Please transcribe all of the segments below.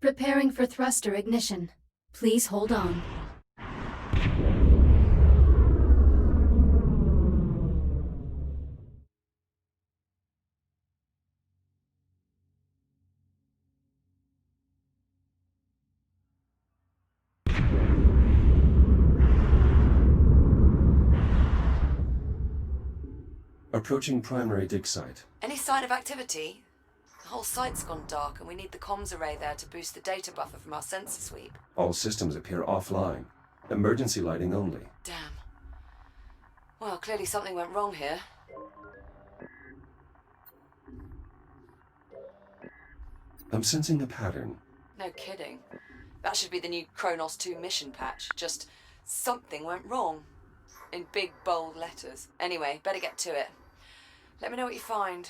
Preparing for thruster ignition. Please hold on. Approaching primary dig site. Any sign of activity? The whole site's gone dark and we need the comms array there to boost the data buffer from our sensor sweep. All systems appear offline. Emergency lighting only. Damn. Well, clearly something went wrong here. I'm sensing a pattern. No kidding. That should be the new Kronos 2 mission patch. Just something went wrong. In big, bold letters. Anyway, better get to it. Let me know what you find.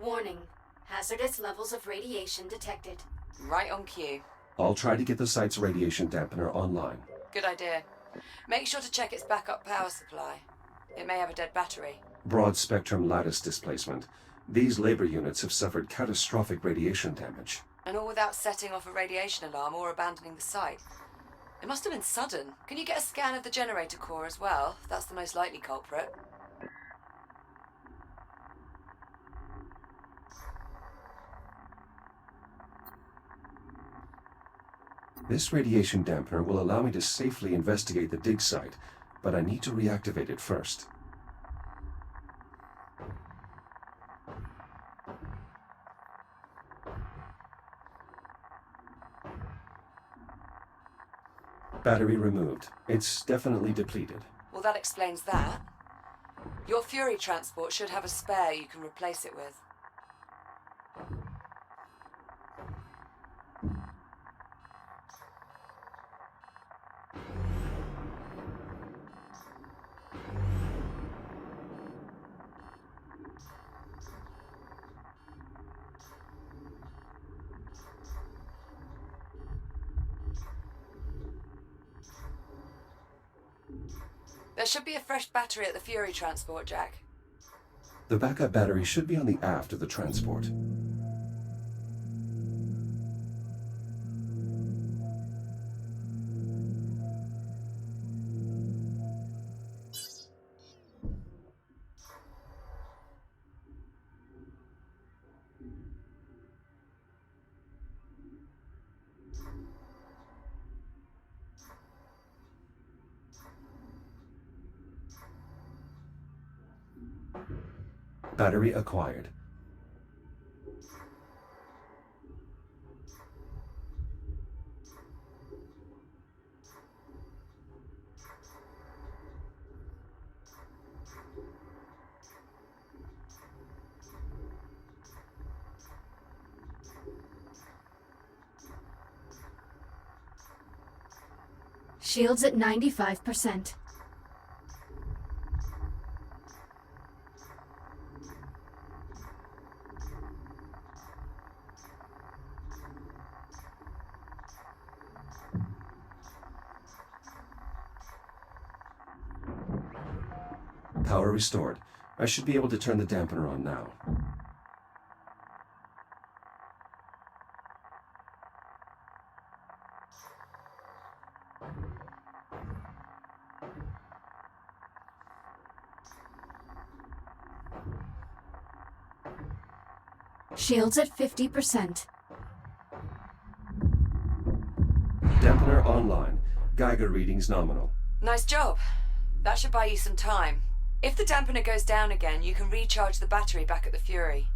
Warning. Hazardous levels of radiation detected. Right on cue. I'll try to get the site's radiation dampener online. Good idea. Make sure to check its backup power supply. It may have a dead battery. Broad spectrum lattice displacement. These labor units have suffered catastrophic radiation damage. And all without setting off a radiation alarm or abandoning the site. It must have been sudden. Can you get a scan of the generator core as well? That's the most likely culprit. This radiation dampener will allow me to safely investigate the dig site, but I need to reactivate it first. Battery removed. It's definitely depleted. Well, that explains that. Your Fury transport should have a spare you can replace it with. There should be a fresh battery at the Fury transport, Jack. The backup battery should be on the aft of the transport. Battery acquired. Shields at 95%. Power restored. I should be able to turn the dampener on now. Shields at 50%. Dampener online. Geiger readings nominal. Nice job. That should buy you some time. If the dampener goes down again, you can recharge the battery back at the Fury.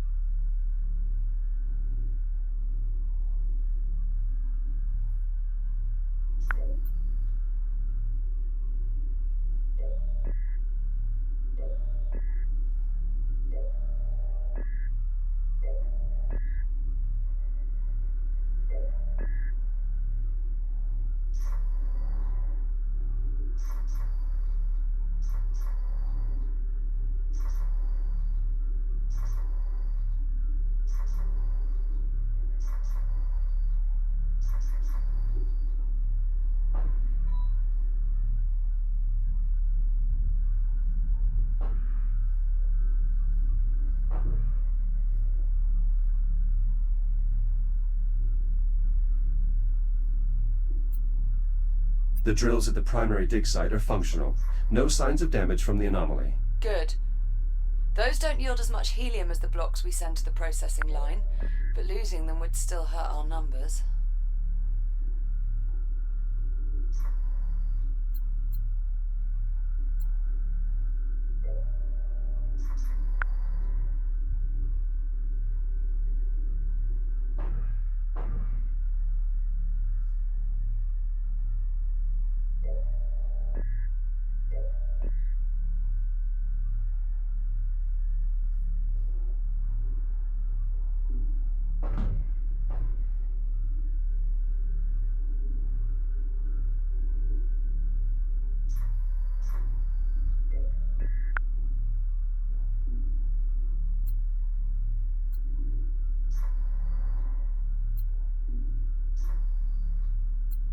The drills at the primary dig site are functional. No signs of damage from the anomaly. Good. Those don't yield as much helium as the blocks we send to the processing line, but losing them would still hurt our numbers.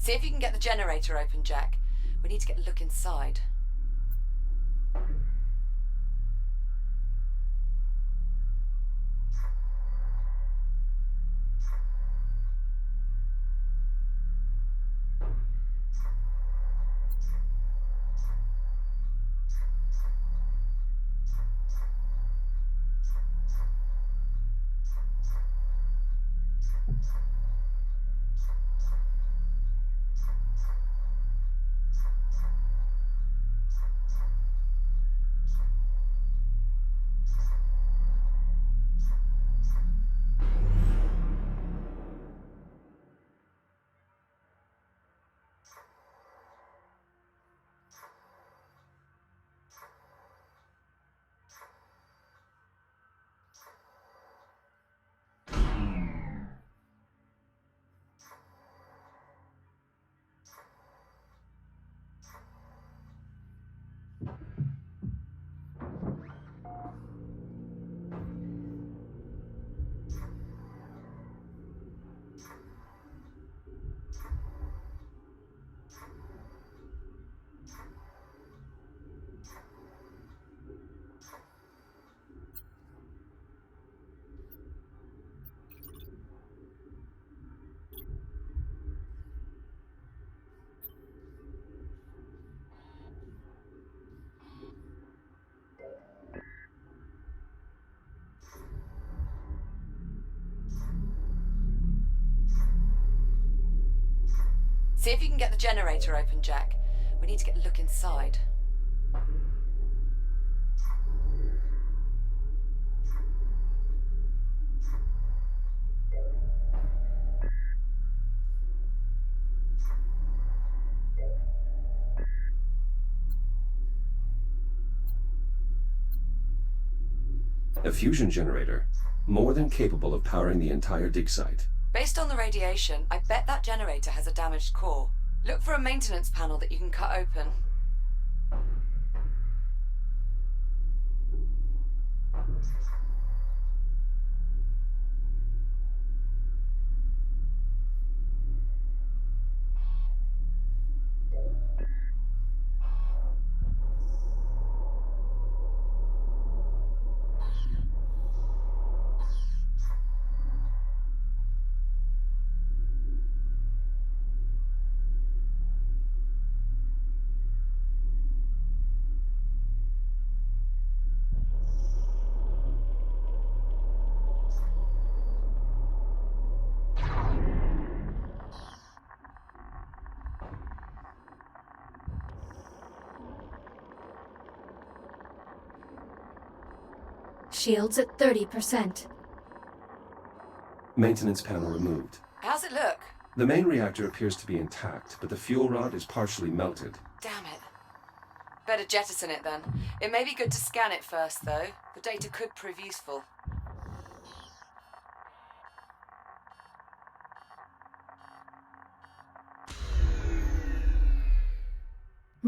See if you can get the generator open, Jack. We need to get a look inside. See if you can get the generator open, Jack. We need to get a look inside. A fusion generator, more than capable of powering the entire dig site. Based on the radiation, I bet that generator has a damaged core. Look for a maintenance panel that you can cut open. Shields at 30%. Maintenance panel removed. How's it look? The main reactor appears to be intact, but the fuel rod is partially melted. Damn it. Better jettison it then. It may be good to scan it first, though. The data could prove useful.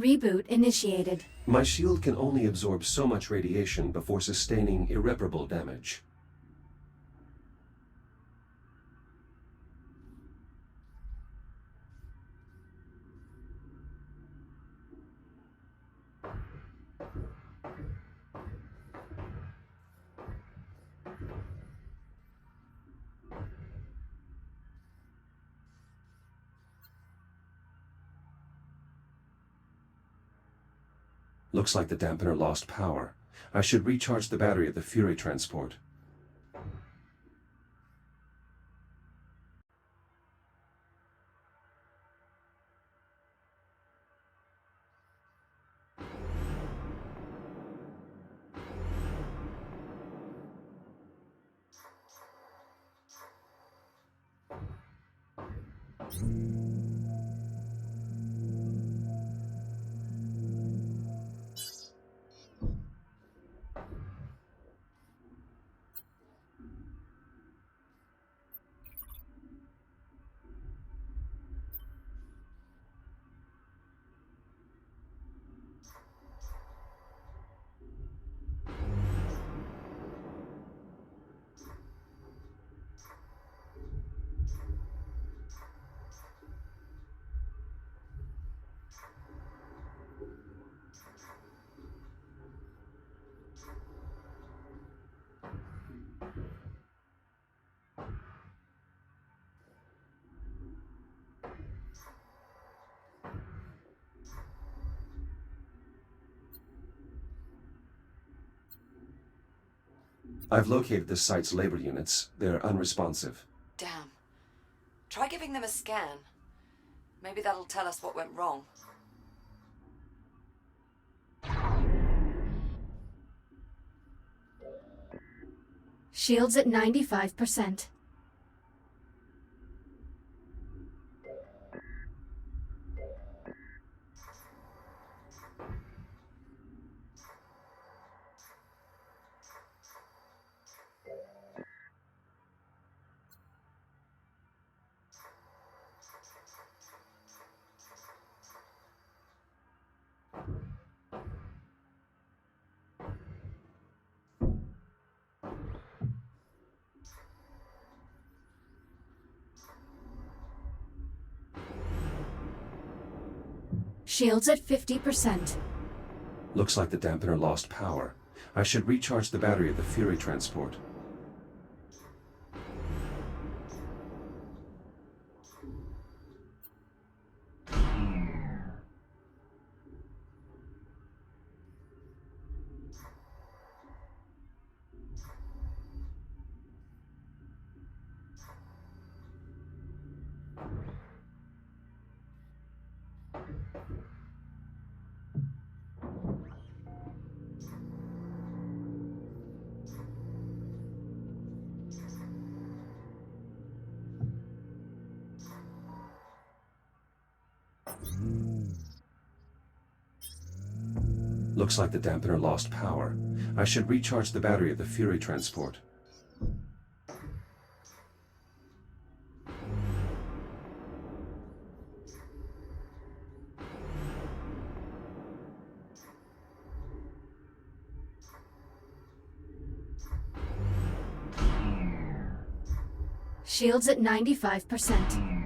Reboot initiated. My shield can only absorb so much radiation before sustaining irreparable damage. Looks like the dampener lost power. I should recharge the battery at the Fury transport. I've located the site's labor units. They're unresponsive. Damn. Try giving them a scan. Maybe that'll tell us what went wrong. Shields at 95%. Shields at 50%. Looks like the dampener lost power. I should recharge the battery at the Fury transport. Looks like the dampener lost power. I should recharge the battery at the Fury transport. Shields at 95%.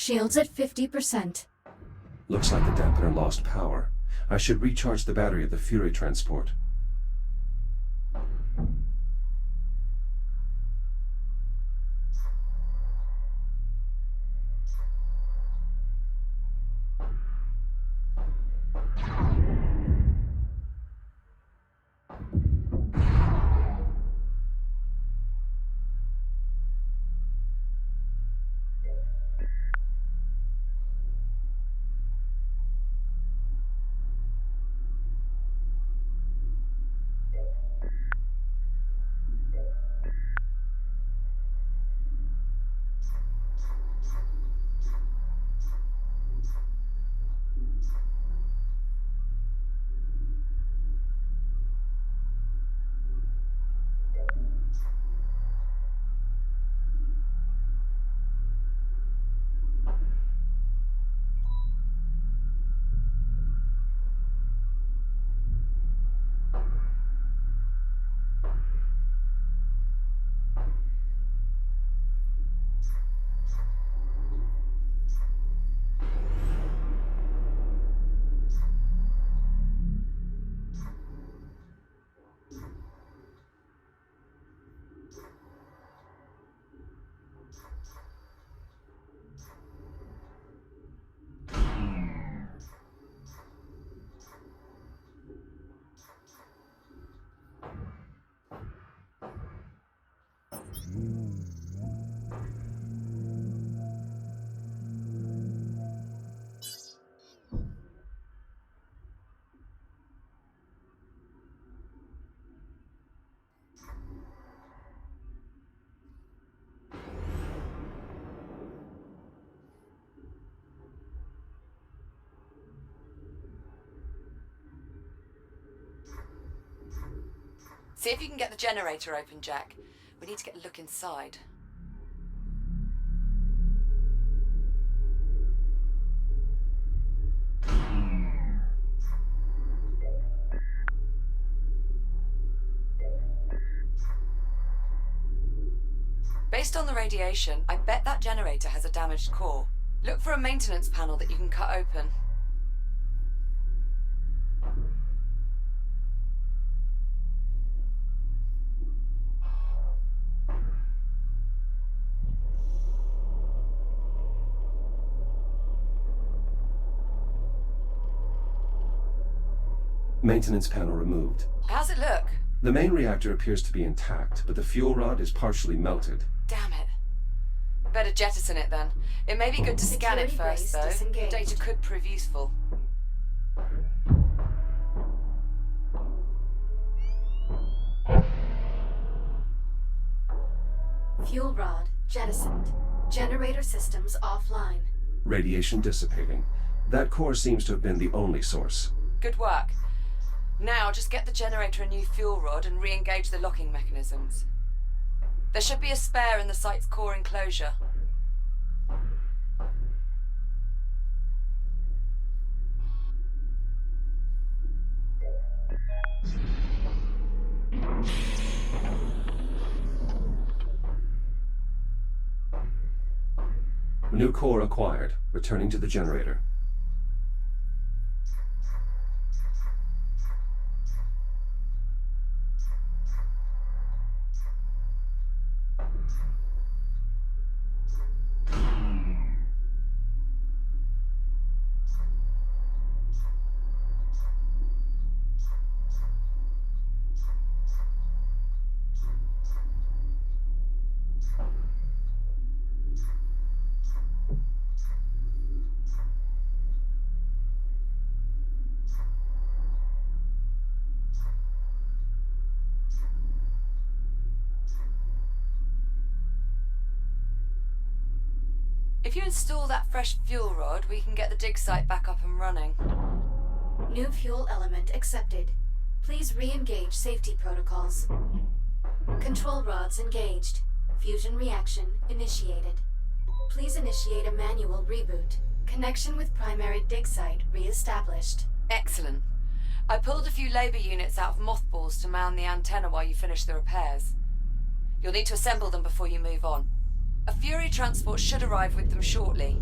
Shields at 50%. Looks like the dampener lost power. I should recharge the battery of the Fury transport. See if you can get the generator open, Jack. We need to get a look inside. Based on the radiation, I bet that generator has a damaged core. Look for a maintenance panel that you can cut open. Maintenance panel removed. How's it look? The main reactor appears to be intact, but the fuel rod is partially melted. Damn it. Better jettison it then. It may be good to scan it Security first, brace though. disengaged. Data could prove useful. Fuel rod jettisoned. Generator systems offline. Radiation dissipating. That core seems to have been the only source. Good work. Now just get the generator a new fuel rod and re-engage the locking mechanisms. There should be a spare in the site's core enclosure. New core acquired. Returning to the generator. If you install that fresh fuel rod, we can get the dig site back up and running. New fuel element accepted. Please re-engage safety protocols. Control rods engaged. Fusion reaction initiated. Please initiate a manual reboot. Connection with primary dig site re-established. Excellent. I pulled a few labour units out of mothballs to mount the antenna while you finish the repairs. You'll need to assemble them before you move on. A Fury transport should arrive with them shortly.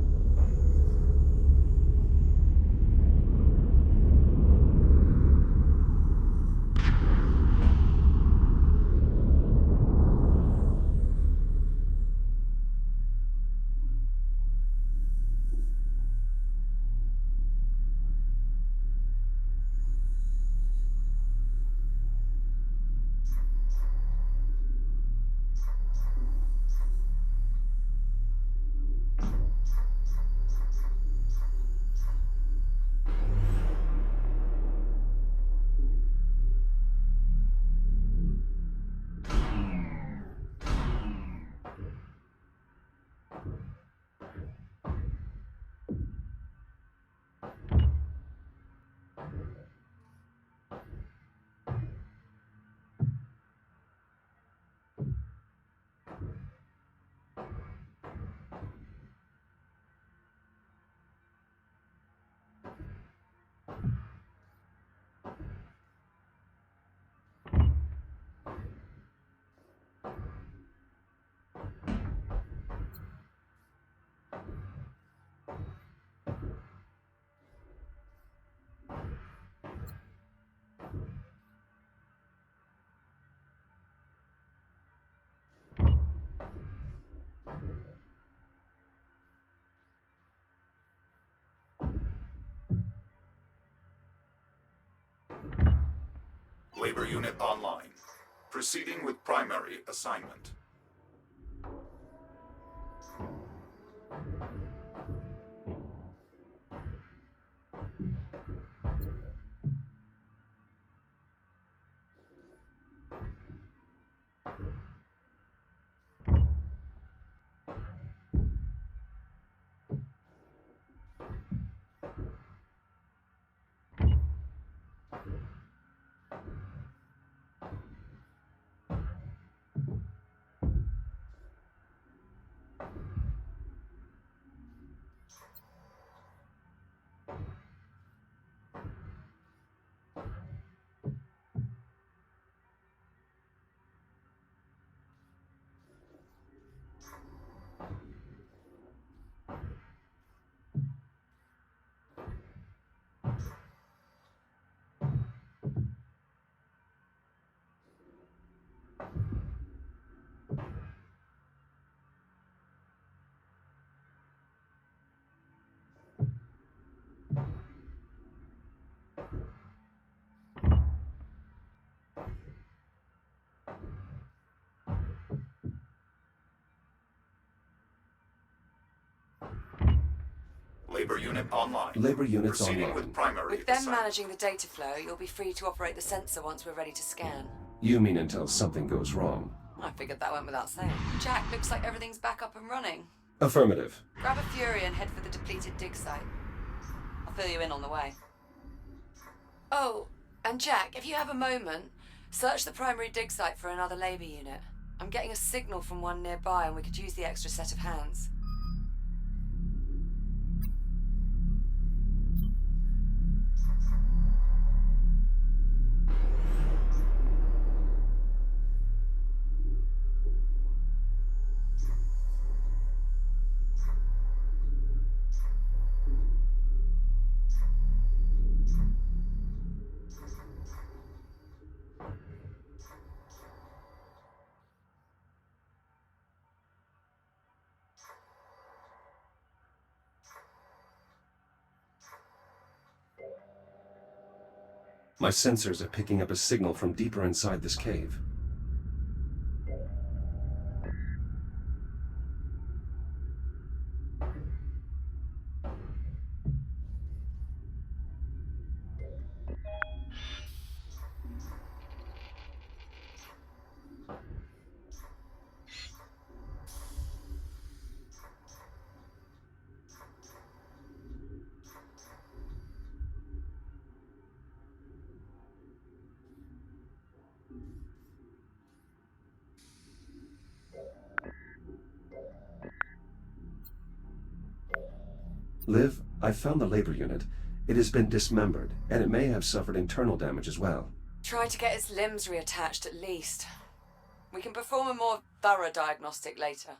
unit online. Proceeding with primary assignment. Labor unit online. Labor units Proceeding online. with primary With them assignment. managing the data flow, you'll be free to operate the sensor once we're ready to scan. You mean until something goes wrong? I figured that went without saying. Jack, looks like everything's back up and running. Affirmative. Grab a Fury and head for the depleted dig site. I'll fill you in on the way. Oh, and Jack, if you have a moment, search the primary dig site for another labor unit. I'm getting a signal from one nearby and we could use the extra set of hands. My sensors are picking up a signal from deeper inside this cave. Liv, I found the labor unit. It has been dismembered, and it may have suffered internal damage as well. Try to get its limbs reattached at least. We can perform a more thorough diagnostic later.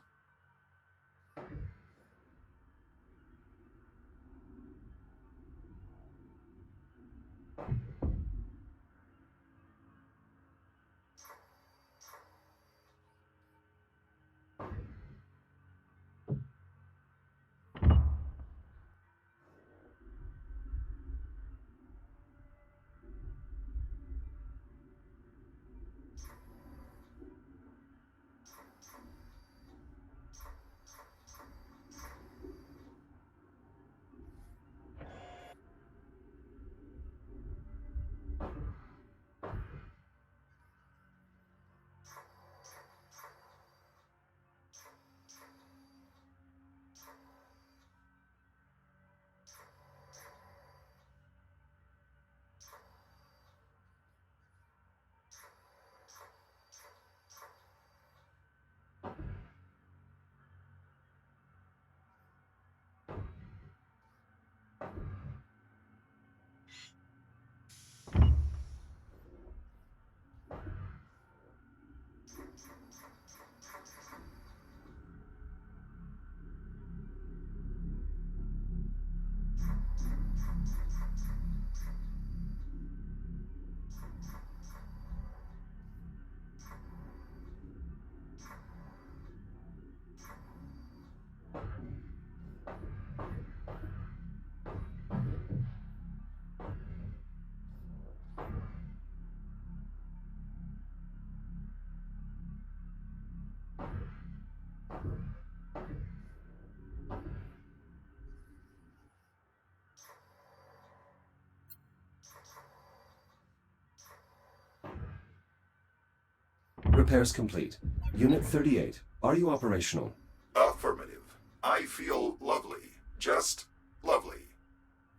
Repairs complete. Unit 38, are you operational? Affirmative. I feel lovely. Just lovely.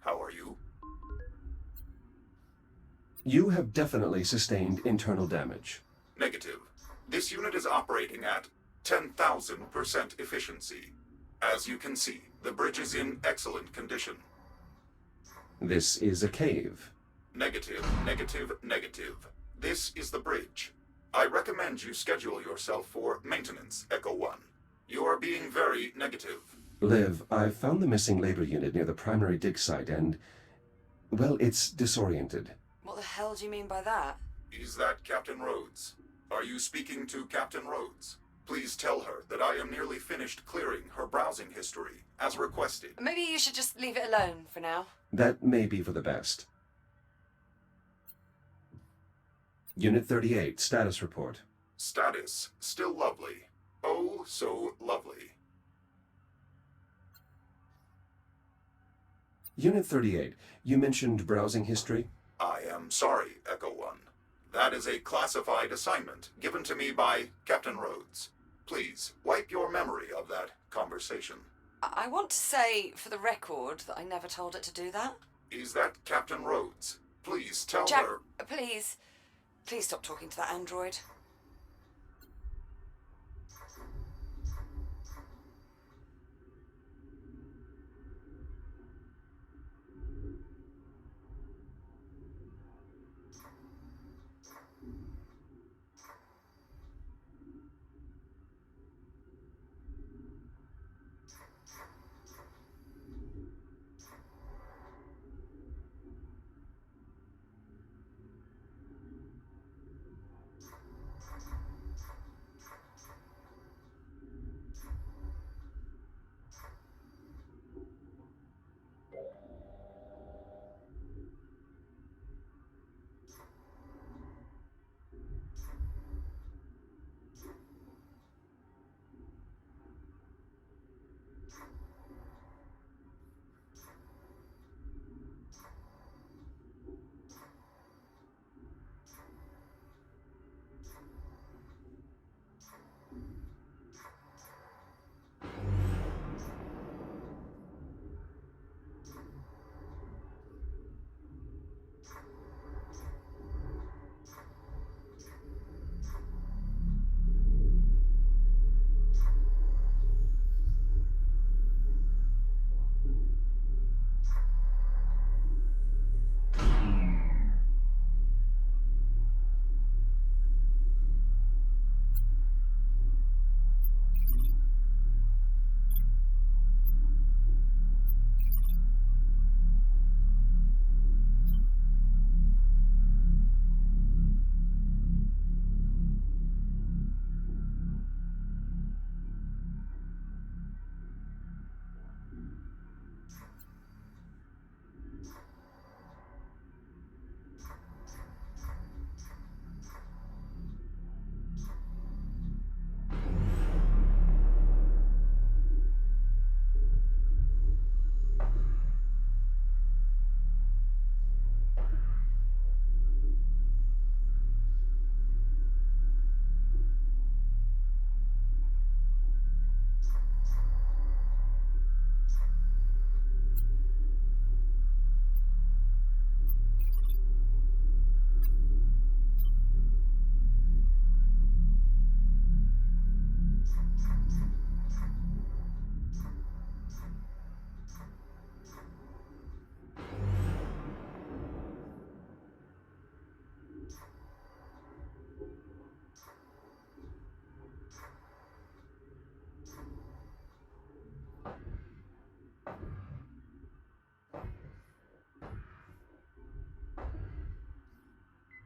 How are you? You have definitely sustained internal damage. Negative. This unit is operating at 10,000% efficiency. As you can see, the bridge is in excellent condition. This is a cave. Negative, negative, negative. This is the bridge. I recommend you schedule yourself for maintenance, Echo 1. You are being very negative. Liv, I've found the missing labor unit near the primary dig site and, well, it's disoriented. What the hell do you mean by that? Is that Captain Rhodes? Are you speaking to Captain Rhodes? Please tell her that I am nearly finished clearing her browsing history, as requested. Maybe you should just leave it alone for now. That may be for the best. Unit 38, status report. Status, still lovely. Oh, so lovely. Unit 38, you mentioned browsing history? I am sorry, Echo 1. That is a classified assignment given to me by Captain Rhodes. Please, wipe your memory of that conversation. I want to say, for the record, that I never told it to do that. Is that Captain Rhodes? Please tell Jack, her... please. Please stop talking to that android.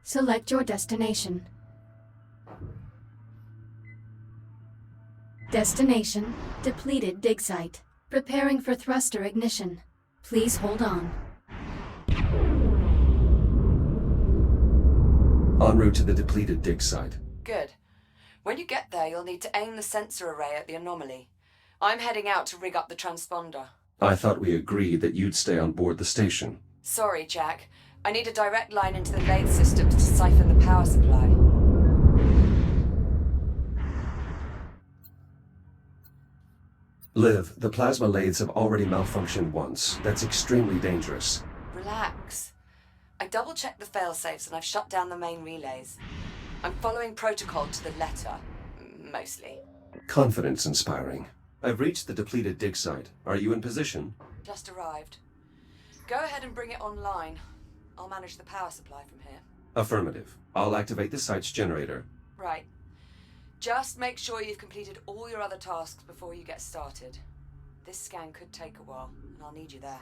Select your destination. Destination, depleted dig site. Preparing for thruster ignition. Please hold on. En route to the depleted dig site. Good. When you get there, you'll need to aim the sensor array at the anomaly. I'm heading out to rig up the transponder. I thought we agreed that you'd stay on board the station. Sorry, Jack. I need a direct line into the lathe systems to siphon the power supply. Liv, the plasma lathes have already malfunctioned once. That's extremely dangerous. Relax. I double-checked the fail-safes and I've shut down the main relays. I'm following protocol to the letter. Mostly. Confidence-inspiring. I've reached the depleted dig site. Are you in position? Just arrived. Go ahead and bring it online. I'll manage the power supply from here. Affirmative. I'll activate the site's generator. Right. Just make sure you've completed all your other tasks before you get started. This scan could take a while, and I'll need you there.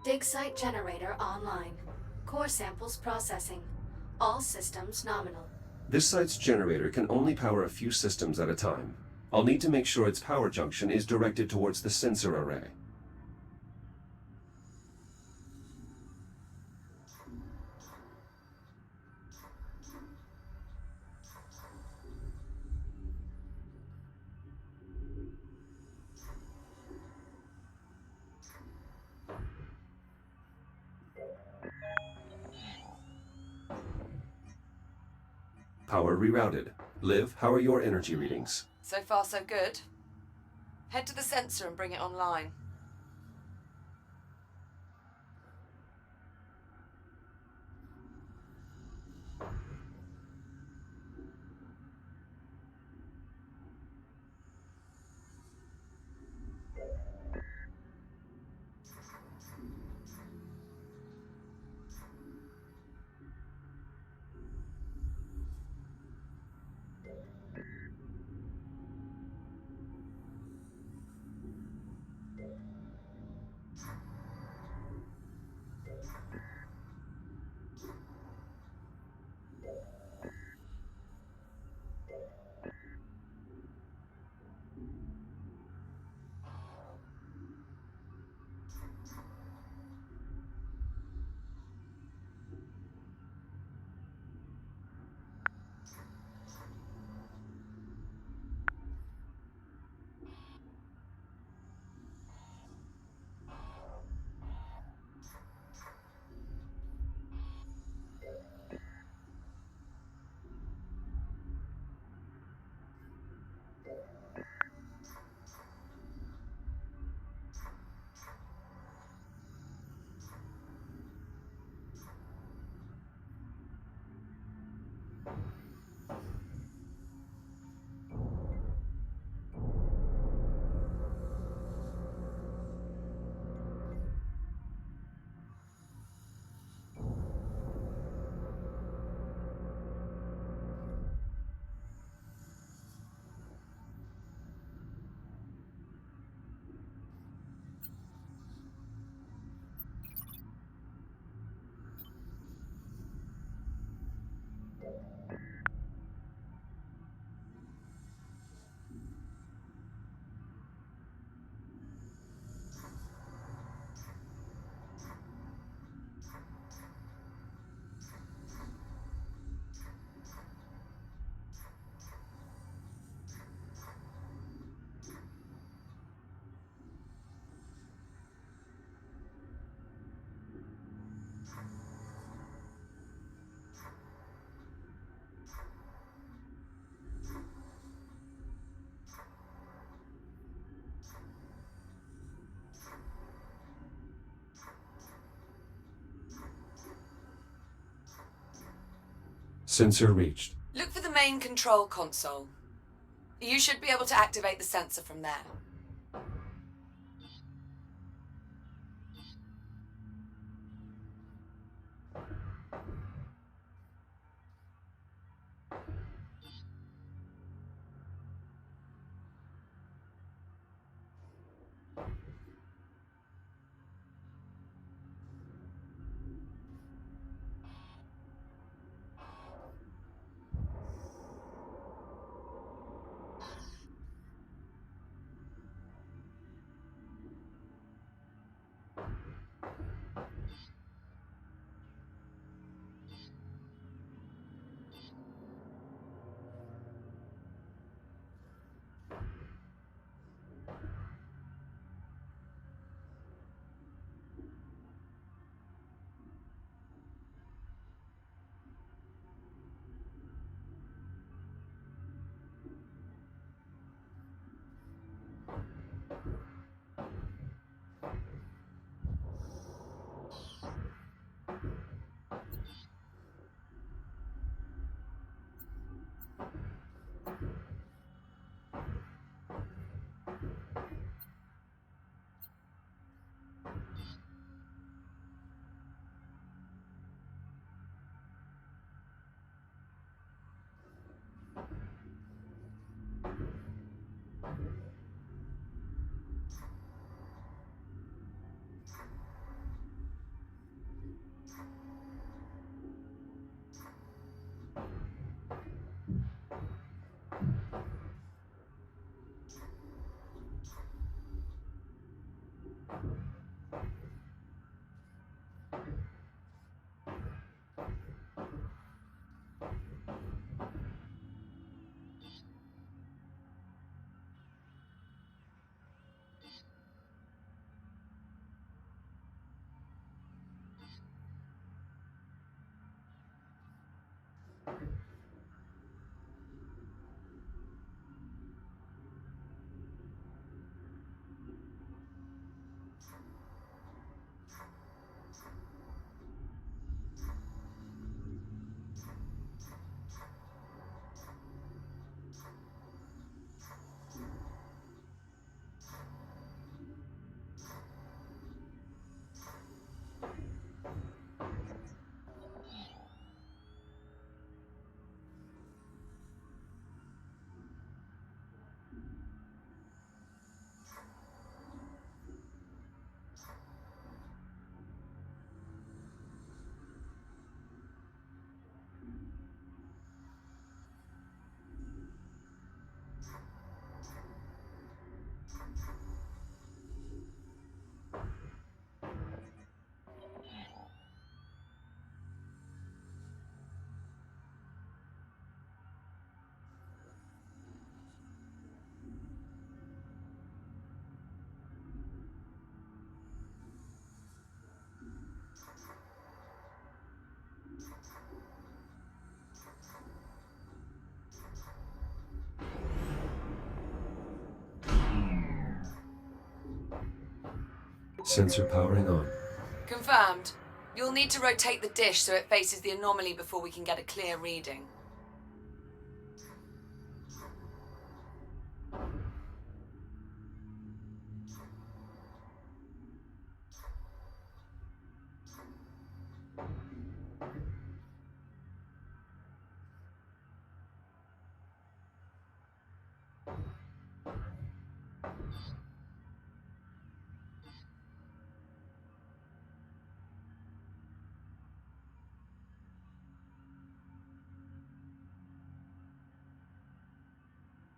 Dig site generator online. Core samples processing. All systems nominal. This site's generator can only power a few systems at a time. I'll need to make sure its power junction is directed towards the sensor array. Power rerouted. Liv, how are your energy readings? So far, so good. Head to the sensor and bring it online. Sensor reached. Look for the main control console. You should be able to activate the sensor from there. Sensor powering on. Confirmed. You'll need to rotate the dish so it faces the anomaly before we can get a clear reading.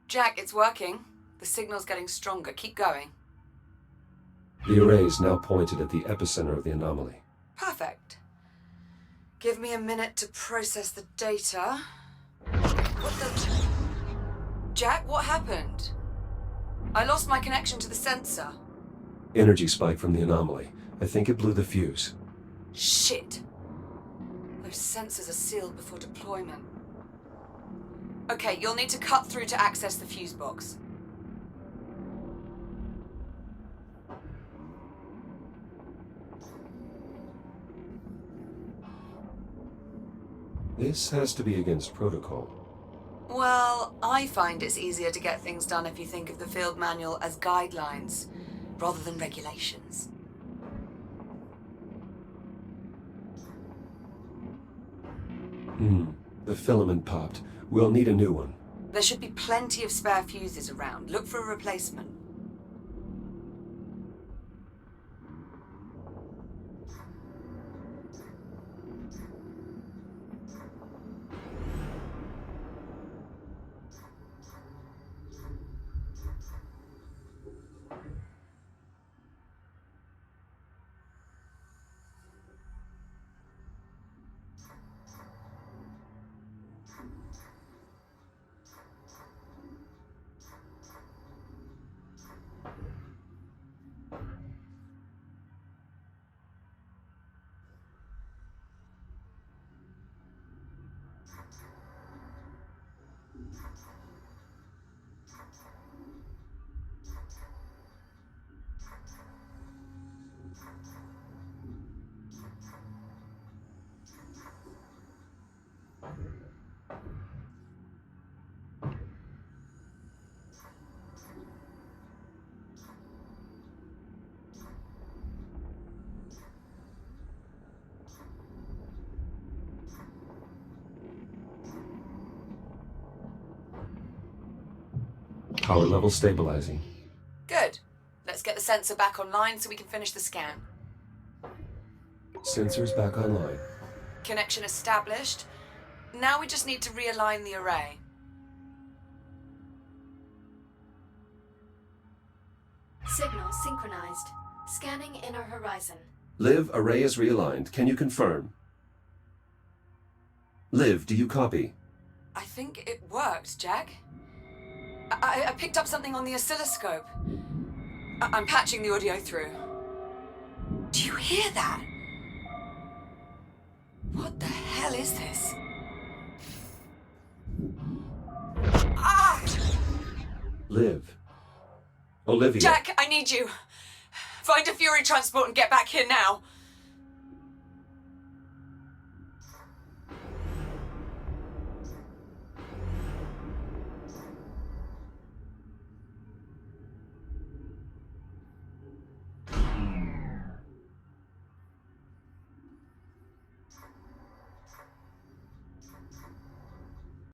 Jack, it's working. The signal's getting stronger. Keep going. The array is now pointed at the epicenter of the anomaly. Perfect. Give me a minute to process the data. What the... Jack, what happened? I lost my connection to the sensor. Energy spike from the anomaly. I think it blew the fuse. Shit. Those sensors are sealed before deployment. Okay, you'll need to cut through to access the fuse box. This has to be against protocol. Well, I find it's easier to get things done if you think of the field manual as guidelines, rather than regulations. The filament popped. We'll need a new one. There should be plenty of spare fuses around. Look for a replacement. Power level stabilizing. Good. Let's get the sensor back online so we can finish the scan. Sensors back online. Connection established. Now we just need to realign the array. Signal synchronized. Scanning inner horizon. Liv, array is realigned. Can you confirm? Liv, do you copy? I think it worked, Jack. I picked up something on the oscilloscope. I'm patching the audio through. Do you hear that? What the hell is this? Ah! Liv. Olivia. Jack, I need you. Find a Fury transport and get back here now.